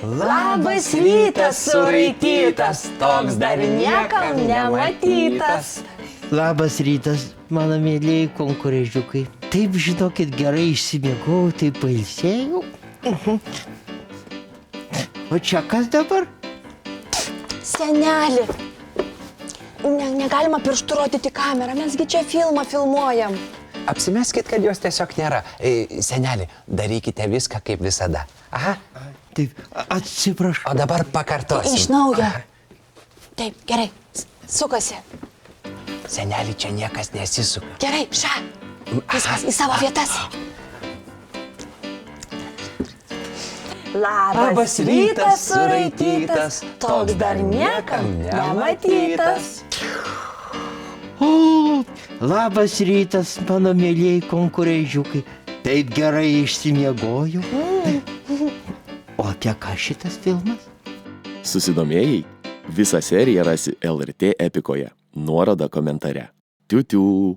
Labas rytas, suraitytas, toks dar niekam nematytas. Labas rytas, mano mėlyjei konkurežiukai. Taip, žinokit, gerai išsimiegau, taip pailsėjau. O čia kas dabar? Seneli, negalima pirštų rodyti kamerą, mesgi čia filmą filmuojam. Apsimeskit, kad jos tiesiog nėra. Seneli, darykite viską kaip visada. Aha. Taip, atsiprašau. O dabar pakartosim. Iš naujo. Taip, gerai, sukasi. Seneli, čia niekas nesisuka. Gerai, viskas į savo vietas. Labas rytas, suraitytas, toks dar niekam nematytas. O, labas rytas, mano mėlyjei konkurežiukai. Taip gerai išsimiegojau. O apie ką šitas filmas? Susidomėjai? Visą seriją rasi LRT Epikoje. Nuoroda komentare. Tiu-tiu.